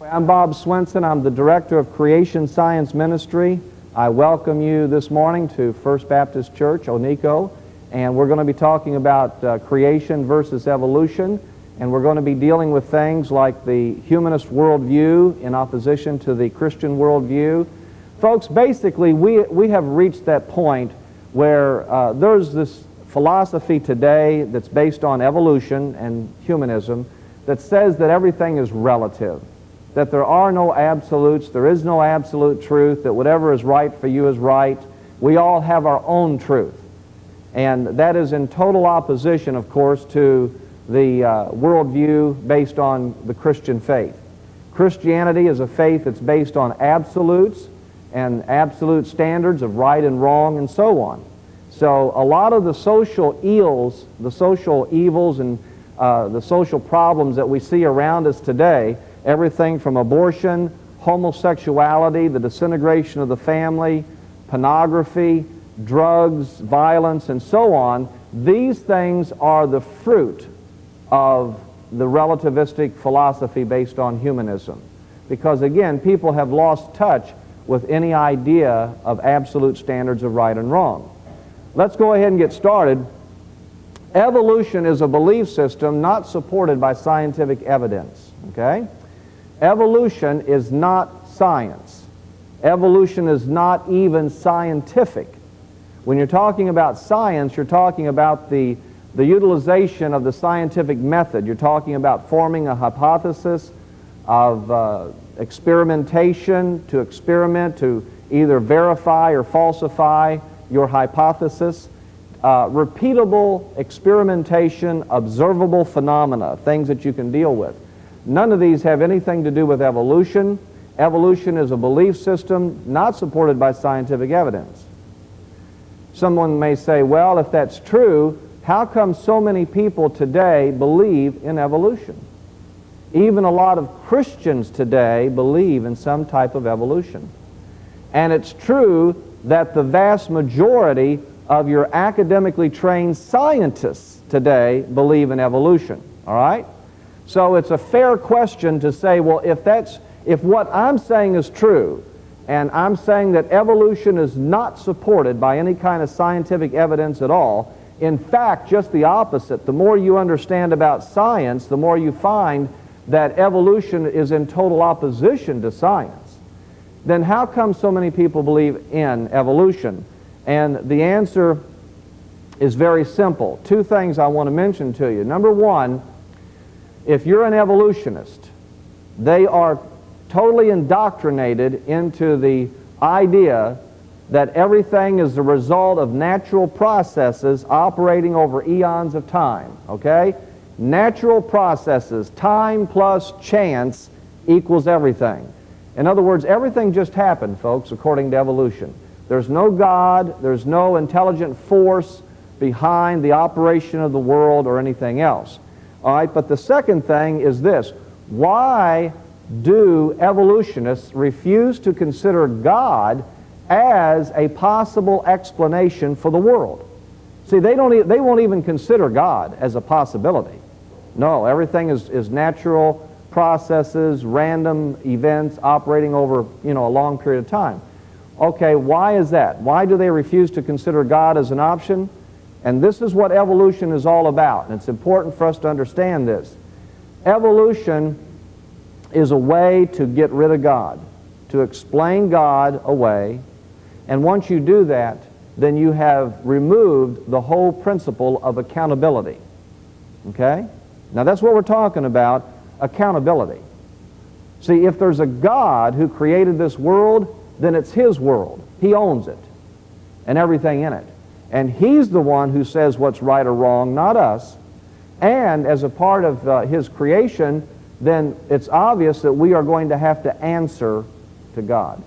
I'm Bob Swinson. I'm the Director of Creation Science Ministry. I welcome you this morning to First Baptist Church, Oniko, and we're going to be talking about creation versus evolution, and we're going to be dealing with things like the humanist worldview in opposition to the Christian worldview. Folks, basically, we have reached that point where there's this philosophy today that's based on evolution and humanism that says that everything is relative, that there are no absolutes, there is no absolute truth, that whatever is right for you is right. We all have our own truth. And that is in total opposition, of course, to the worldview based on the Christian faith. Christianity is a faith that's based on absolutes and absolute standards of right and wrong and so on. So a lot of the social evils and the social problems that we see around us today, everything from abortion, homosexuality, the disintegration of the family, pornography, drugs, violence, and so on, these things are the fruit of the relativistic philosophy based on humanism. Because again, people have lost touch with any idea of absolute standards of right and wrong. Let's go ahead and get started. Evolution is a belief system not supported by scientific evidence, okay? Evolution is not science. Evolution is not even scientific. When you're talking about science, you're talking about the utilization of the scientific method. You're talking about forming a hypothesis of experimentation, to experiment, to either verify or falsify your hypothesis. Repeatable experimentation, observable phenomena, things that you can deal with. None of these have anything to do with evolution. Evolution is a belief system not supported by scientific evidence. Someone may say, well, if that's true, how come so many people today believe in evolution? Even a lot of Christians today believe in some type of evolution. And it's true that the vast majority of your academically trained scientists today believe in evolution, all right? So it's a fair question to say, well, if what I'm saying is true, and I'm saying that evolution is not supported by any kind of scientific evidence at all, in fact, just the opposite. The more you understand about science, the more you find that evolution is in total opposition to science. Then how come so many people believe in evolution? And the answer is very simple. Two things I want to mention to you. Number one, if you're an evolutionist, they are totally indoctrinated into the idea that everything is the result of natural processes operating over eons of time, okay? Natural processes, time plus chance equals everything. In other words, everything just happened, folks, according to evolution. There's no God, there's no intelligent force behind the operation of the world or anything else. All right, but the second thing is this. Why do evolutionists refuse to consider God as a possible explanation for the world? See, they won't even consider God as a possibility. No, everything is natural processes, random events operating over, a long period of time. Okay, why is that? Why do they refuse to consider God as an option? And this is what evolution is all about, and it's important for us to understand this. Evolution is a way to get rid of God, to explain God away, and once you do that, then you have removed the whole principle of accountability. Okay? Now that's what we're talking about, accountability. See, if there's a God who created this world, then it's His world. He owns it and everything in it. And He's the one who says what's right or wrong, not us. And as a part of His creation, then it's obvious that we are going to have to answer to God.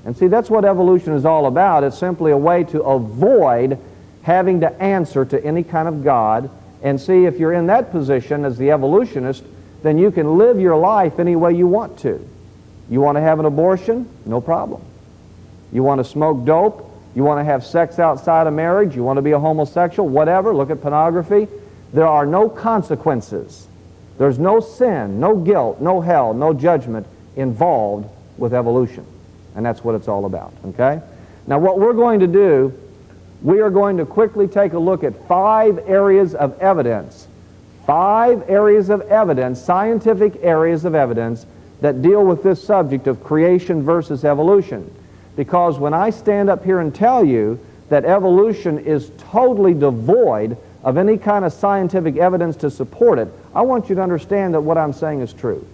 And see, that's what evolution is all about. It's simply a way to avoid having to answer to any kind of God. And see, if you're in that position as the evolutionist, then you can live your life any way you want to. You want to have an abortion? No problem. You want to smoke dope? You want to have sex outside of marriage? You want to be a homosexual? Whatever. Look at pornography. There are no consequences. There's no sin, no guilt, no hell, no judgment involved with evolution. And that's what it's all about, okay? Now what we're going to do, we are going to quickly take a look at 5 areas of evidence. 5 areas of evidence, scientific areas of evidence, that deal with this subject of creation versus evolution. Because when I stand up here and tell you that evolution is totally devoid of any kind of scientific evidence to support it, I want you to understand that what I'm saying is true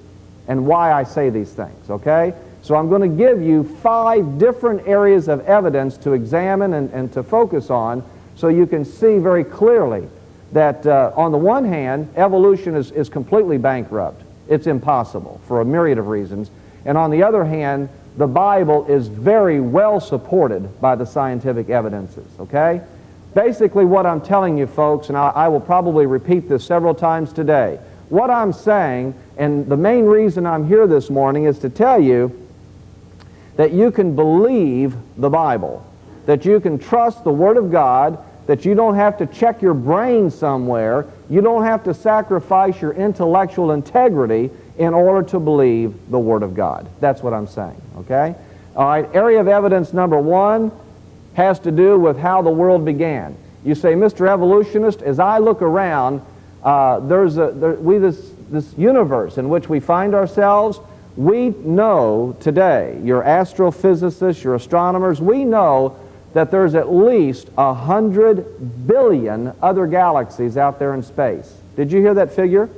and why I say these things, okay? So I'm going to give you 5 different areas of evidence to examine and to focus on so you can see very clearly that on the one hand, evolution is completely bankrupt. It's impossible for a myriad of reasons. And on the other hand, the Bible is very well supported by the scientific evidences, okay? Basically what I'm telling you folks, and I will probably repeat this several times today, what I'm saying, and the main reason I'm here this morning, is to tell you that you can believe the Bible, that you can trust the Word of God, that you don't have to check your brain somewhere, you don't have to sacrifice your intellectual integrity in order to believe the Word of God. That's what I'm saying, okay? All right, area of evidence number 1 has to do with how the world began. You say, Mr. Evolutionist, as I look around, this universe in which we find ourselves, we know today, your astrophysicists, your astronomers, we know that there's at least 100 billion other galaxies out there in space. Did you hear that figure?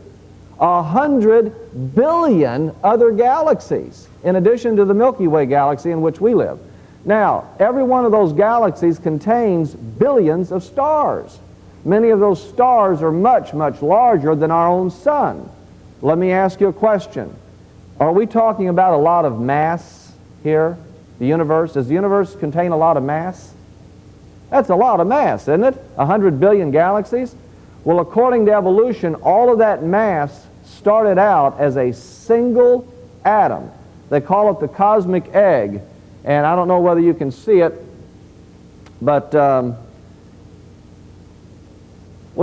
100 billion other galaxies, in addition to the Milky Way galaxy in which we live. Now, every one of those galaxies contains billions of stars. Many of those stars are much, much larger than our own sun. Let me ask you a question. Are we talking about a lot of mass here? The universe? Does the universe contain a lot of mass? That's a lot of mass, isn't it? 100 billion galaxies? Well, according to evolution, all of that mass started out as a single atom. They call it the cosmic egg. And I don't know whether you can see it, but, well,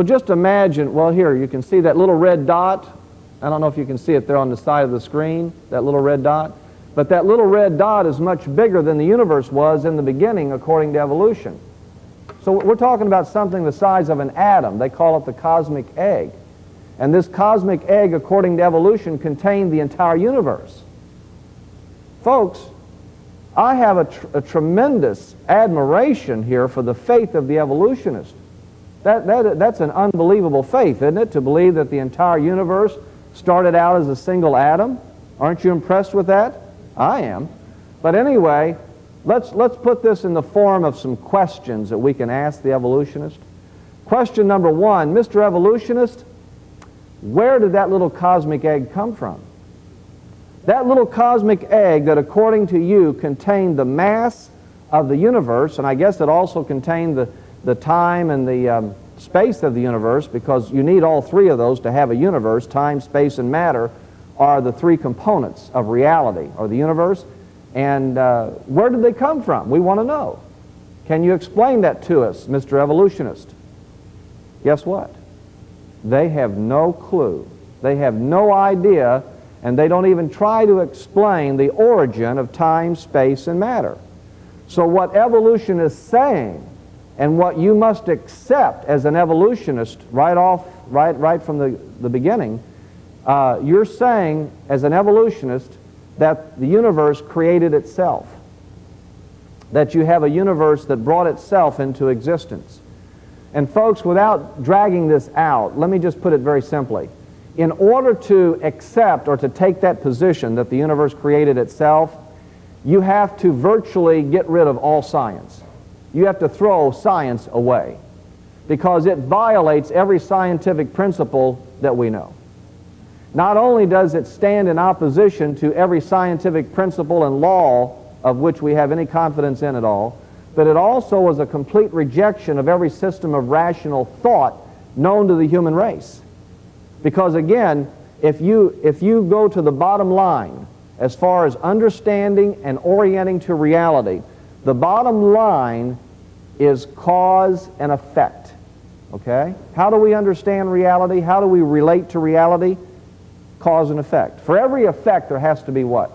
just imagine, well, here, you can see that little red dot. I don't know if you can see it there on the side of the screen, that little red dot. But that little red dot is much bigger than the universe was in the beginning, according to evolution. So we're talking about something the size of an atom. They call it the cosmic egg. And this cosmic egg, according to evolution, contained the entire universe. Folks, I have a tremendous admiration here for the faith of the evolutionist. That's an unbelievable faith, isn't it? To believe that the entire universe started out as a single atom. Aren't you impressed with that? I am. But anyway, let's put this in the form of some questions that we can ask the evolutionist. Question number 1, Mr. Evolutionist, where did that little cosmic egg come from? That little cosmic egg that, according to you, contained the mass of the universe, and I guess it also contained the time and the space of the universe, because you need all 3 of those to have a universe. Time, space, and matter are the 3 components of reality, or the universe. And where did they come from? We want to know. Can you explain that to us, Mr. Evolutionist? Guess what? They have no clue. They have no idea, and they don't even try to explain the origin of time, space, and matter. So what evolution is saying, and what you must accept as an evolutionist right from the beginning, you're saying as an evolutionist that the universe created itself, that you have a universe that brought itself into existence. And folks, without dragging this out, let me just put it very simply. In order to accept or to take that position that the universe created itself, you have to virtually get rid of all science. You have to throw science away, because it violates every scientific principle that we know. Not only does it stand in opposition to every scientific principle and law of which we have any confidence in at all, but it also is a complete rejection of every system of rational thought known to the human race. Because again, if you go to the bottom line as far as understanding and orienting to reality, the bottom line is cause and effect. Okay? How do we understand reality? How do we relate to reality? Cause and effect. For every effect, there has to be what?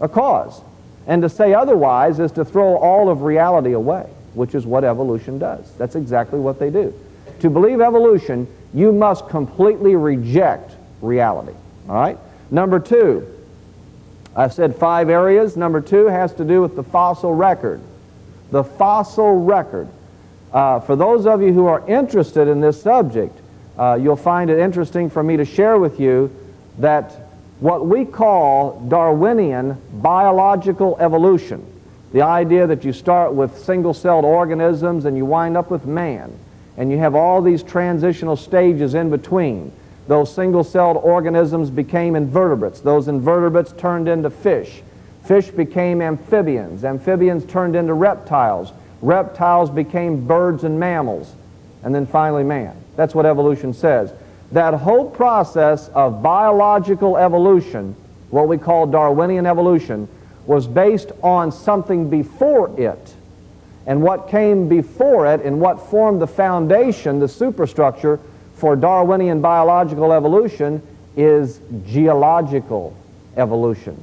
a cause. And to say otherwise is to throw all of reality away, which is what evolution does. That's exactly what they do. To believe evolution, you must completely reject reality. All right? Number two, I've said 5 areas. Number 2 has to do with the fossil record. The fossil record. For those of you who are interested in this subject, you'll find it interesting for me to share with you that what we call Darwinian biological evolution, the idea that you start with single-celled organisms and you wind up with man, and you have all these transitional stages in between. Those single-celled organisms became invertebrates. Those invertebrates turned into fish. Fish became amphibians. Amphibians turned into reptiles. Reptiles became birds and mammals. And then finally man. That's what evolution says. That whole process of biological evolution, what we call Darwinian evolution, was based on something before it. And what came before it and what formed the foundation, the superstructure for Darwinian biological evolution is geological evolution.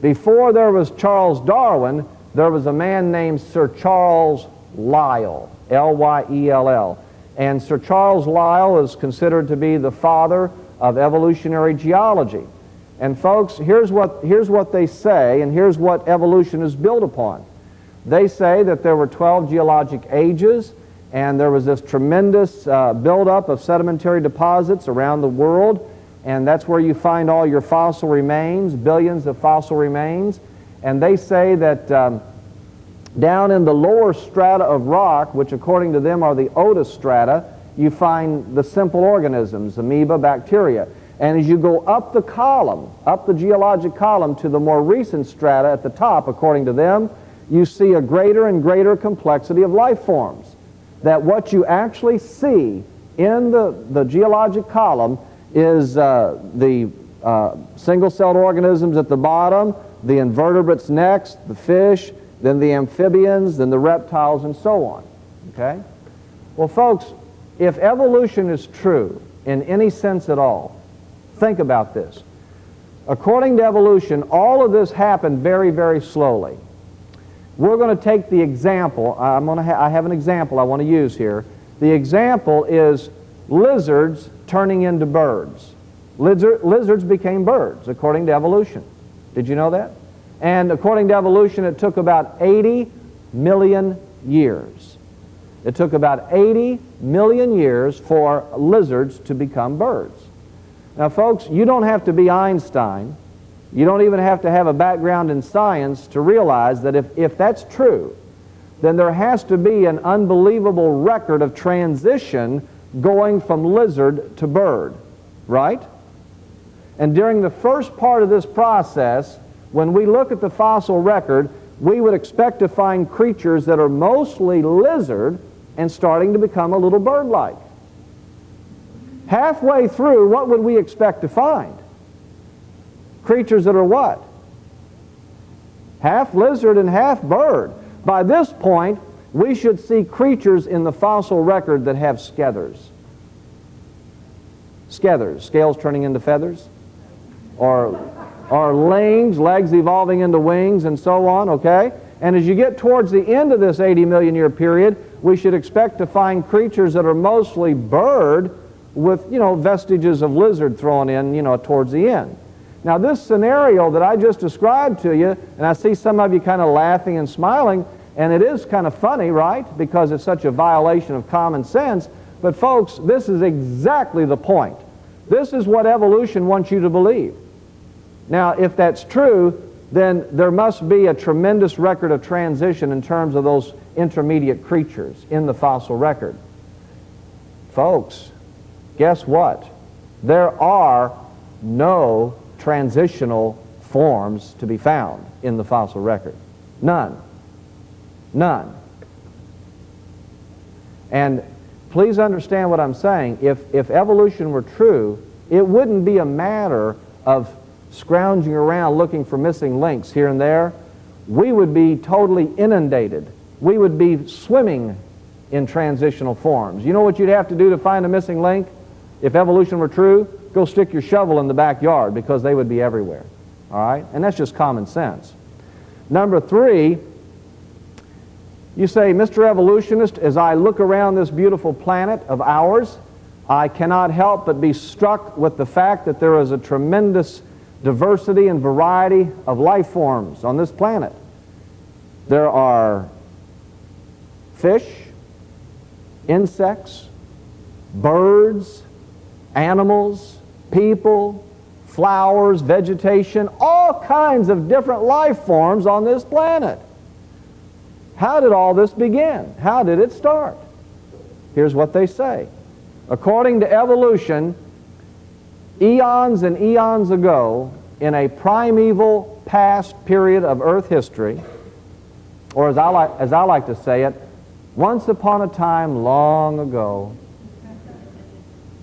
Before there was Charles Darwin, there was a man named Sir Charles Lyell, L-Y-E-L-L. And Sir Charles Lyell is considered to be the father of evolutionary geology. And folks, here's what they say, and here's what evolution is built upon. They say that there were 12 geologic ages, and there was this tremendous buildup of sedimentary deposits around the world, and that's where you find all your fossil remains, billions of fossil remains. And they say that down in the lower strata of rock, which according to them are the Otis strata, you find the simple organisms, amoeba, bacteria. And as you go up the column, up the geologic column to the more recent strata at the top, according to them, you see a greater and greater complexity of life forms. That what you actually see in the geologic column is the single-celled organisms at the bottom, the invertebrates next, the fish, then the amphibians, then the reptiles, and so on. Okay? Well, folks, if evolution is true in any sense at all, think about this. According to evolution, all of this happened very, very slowly. We're going to take the example. I have an example I want to use here. The example is lizards turning into birds. Lizards became birds, according to evolution. Did you know that? And according to evolution, it took about 80 million years. It took about 80 million years for lizards to become birds. Now, folks, you don't have to be Einstein. You don't even have to have a background in science to realize that if that's true, then there has to be an unbelievable record of transition going from lizard to bird, right? And during the first part of this process, when we look at the fossil record, we would expect to find creatures that are mostly lizard and starting to become a little bird-like. Halfway through, what would we expect to find? Creatures that are what? Half lizard and half bird. By this point, we should see creatures in the fossil record that have skethers. Skethers, scales turning into feathers, or legs evolving into wings, and so on, okay? And as you get towards the end of this 80 million year period, we should expect to find creatures that are mostly bird with, vestiges of lizard thrown in, towards the end. Now, this scenario that I just described to you, and I see some of you kind of laughing and smiling, and it is kind of funny, right? Because it's such a violation of common sense. But folks, this is exactly the point. This is what evolution wants you to believe. Now, if that's true, then there must be a tremendous record of transition in terms of those intermediate creatures in the fossil record. Folks, guess what? There are no transitional forms to be found in the fossil record. None. None. And please understand what I'm saying. If evolution were true, it wouldn't be a matter of scrounging around looking for missing links here and there. We would be totally inundated. We would be swimming in transitional forms. You know what you'd have to do to find a missing link? If evolution were true, go stick your shovel in the backyard, because they would be everywhere. all right? And that's just common sense. Number three, you say, Mr. Evolutionist, as I look around this beautiful planet of ours, I cannot help but be struck with the fact that there is a tremendous diversity and variety of life forms on this planet. There are fish, insects, birds, animals, people, flowers, vegetation, all kinds of different life forms on this planet. How did all this begin? How did it start? Here's what they say. According to evolution, eons and eons ago, in a primeval past period of Earth history, or as I like to say it, once upon a time long ago,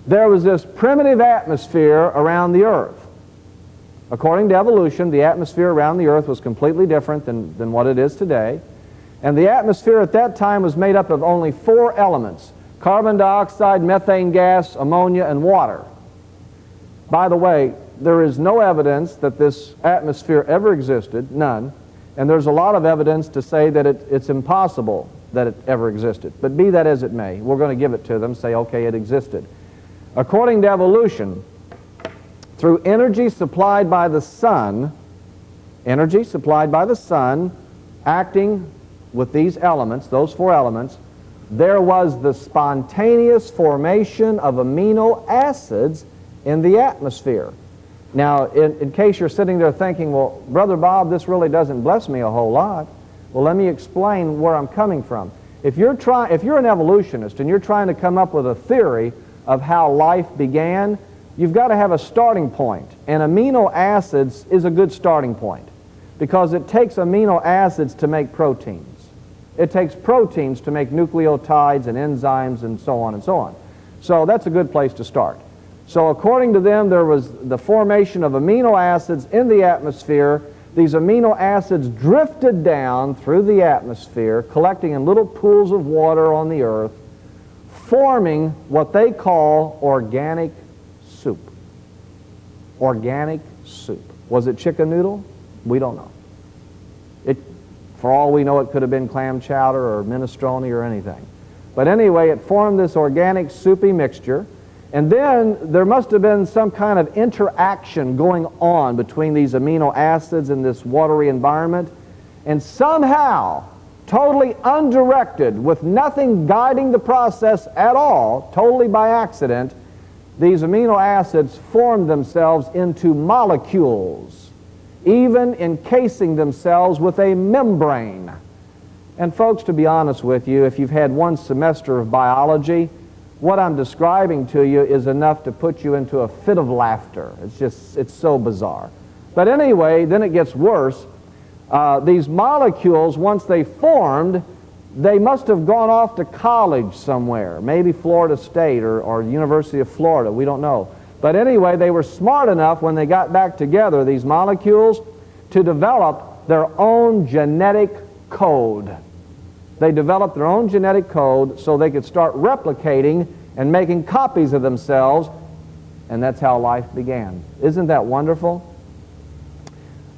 there was this primitive atmosphere around the Earth. According to evolution, the atmosphere around the Earth was completely different than what it is today. And the atmosphere at that time was made up of only 4 elements: carbon dioxide, methane gas, ammonia, and water. By the way, there is no evidence that this atmosphere ever existed, none. And there's a lot of evidence to say that it's impossible that it ever existed. But be that as it may, we're going to give it to them, say, okay, it existed. According to evolution, through energy supplied by the sun, acting with these elements, those 4 elements, there was the spontaneous formation of amino acids in the atmosphere. Now, in case you're sitting there thinking, well, Brother Bob, this really doesn't bless me a whole lot. Well, let me explain where I'm coming from. If you're an evolutionist and you're trying to come up with a theory of how life began, you've got to have a starting point. And amino acids is a good starting point because it takes amino acids to make proteins. It takes proteins to make nucleotides and enzymes and so on and so on. So that's a good place to start. So according to them, there was the formation of amino acids in the atmosphere. These amino acids drifted down through the atmosphere, collecting in little pools of water on the earth, forming what they call organic soup. Organic soup. Was it chicken noodle? We don't know. For all we know, it could have been clam chowder or minestrone or anything. But anyway, it formed this organic soupy mixture. And then there must have been some kind of interaction going on between these amino acids in this watery environment. And somehow, totally undirected, with nothing guiding the process at all, totally by accident, these amino acids formed themselves into molecules, even encasing themselves with a membrane. And folks, to be honest with you, if you've had one semester of biology, what I'm describing to you is enough to put you into a fit of laughter. It's so bizarre. But anyway, then it gets worse. These molecules, once they formed, they must have gone off to college somewhere, maybe Florida State or University of Florida, we don't know. But anyway, they were smart enough when they got back together, these molecules, to develop their own genetic code. They developed their own genetic code so they could start replicating and making copies of themselves, and that's how life began. Isn't that wonderful?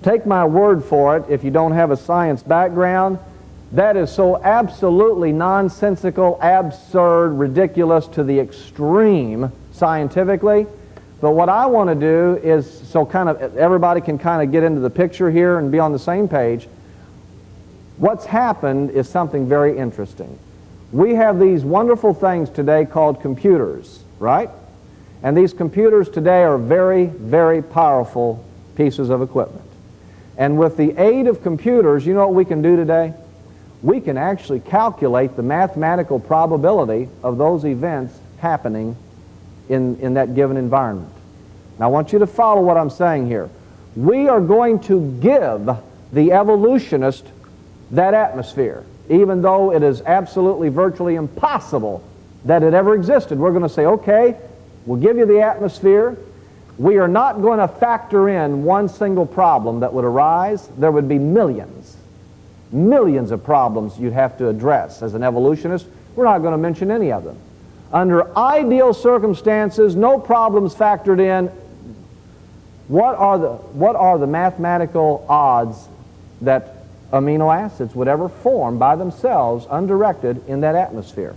Take my word for it, if you don't have a science background, that is so absolutely nonsensical, absurd, ridiculous to the extreme scientifically. But what I want to do is, so kind of everybody can kind of get into the picture here and be on the same page. What's happened is something very interesting. We have these wonderful things today called computers, right? And these computers today are very, very powerful pieces of equipment. And with the aid of computers, you know what we can do today? We can actually calculate the mathematical probability of those events happening in that given environment. Now I want you to follow what I'm saying here. We are going to give the evolutionist that atmosphere, even though it is absolutely virtually impossible that it ever existed. We're going to say, okay, we'll give you the atmosphere. We are not going to factor in one single problem that would arise. There would be millions of problems you'd have to address as an evolutionist. We're not going to mention any of them. Under ideal circumstances, no problems factored in, What are the mathematical odds that amino acids would ever form by themselves, undirected, in that atmosphere?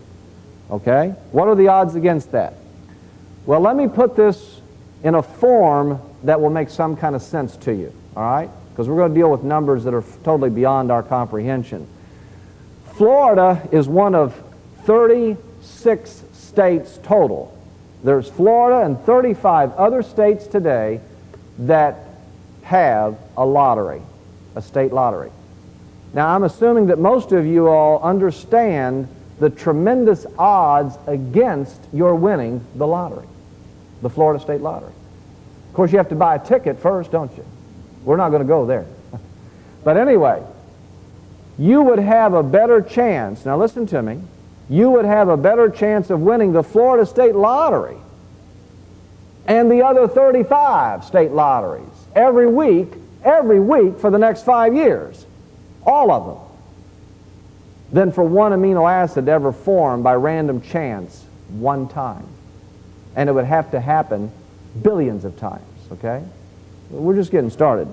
Okay? What are the odds against that? Well, let me put this in a form that will make some kind of sense to you, all right? Because we're going to deal with numbers that are totally beyond our comprehension. Florida is one of 36 states total. There's Florida and 35 other states today that have a lottery, a state lottery. Now, I'm assuming that most of you all understand the tremendous odds against your winning the lottery, the Florida State Lottery. Of course, you have to buy a ticket first, don't you? We're not going to go there. But anyway, you would have a better chance, now listen to me, you would have a better chance of winning the Florida State Lottery and the other 35 state lotteries every week for the next 5 years, all of them, than for one amino acid to ever form by random chance one time. And it would have to happen billions of times, okay? We're just getting started.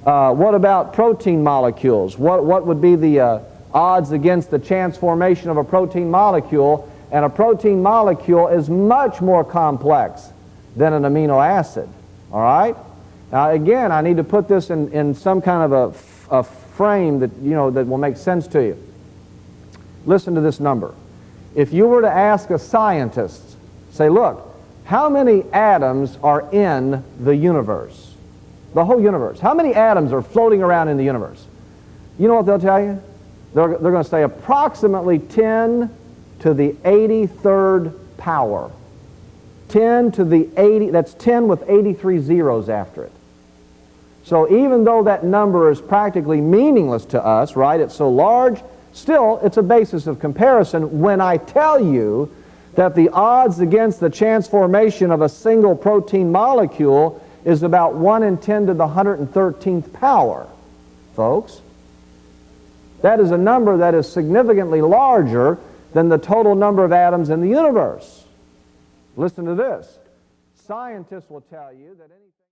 What about protein molecules? What would be the odds against the chance formation of a protein molecule? And a protein molecule is much more complex than an amino acid, all right? Now, again, I need to put this in some kind of a frame that, you know, that will make sense to you. Listen to this number. If you were to ask a scientist, say, look, how many atoms are in the universe? The whole universe. How many atoms are floating around in the universe? You know what they'll tell you? They're going to say approximately 10 to the 83rd power. 10 to the 80, that's 10 with 83 zeros after it. So even though that number is practically meaningless to us, right, it's so large, still it's a basis of comparison when I tell you that the odds against the chance formation of a single protein molecule is about 1 in 10 to the 113th power, folks. That is a number that is significantly larger than the total number of atoms in the universe. Listen to this. Scientists will tell you that anything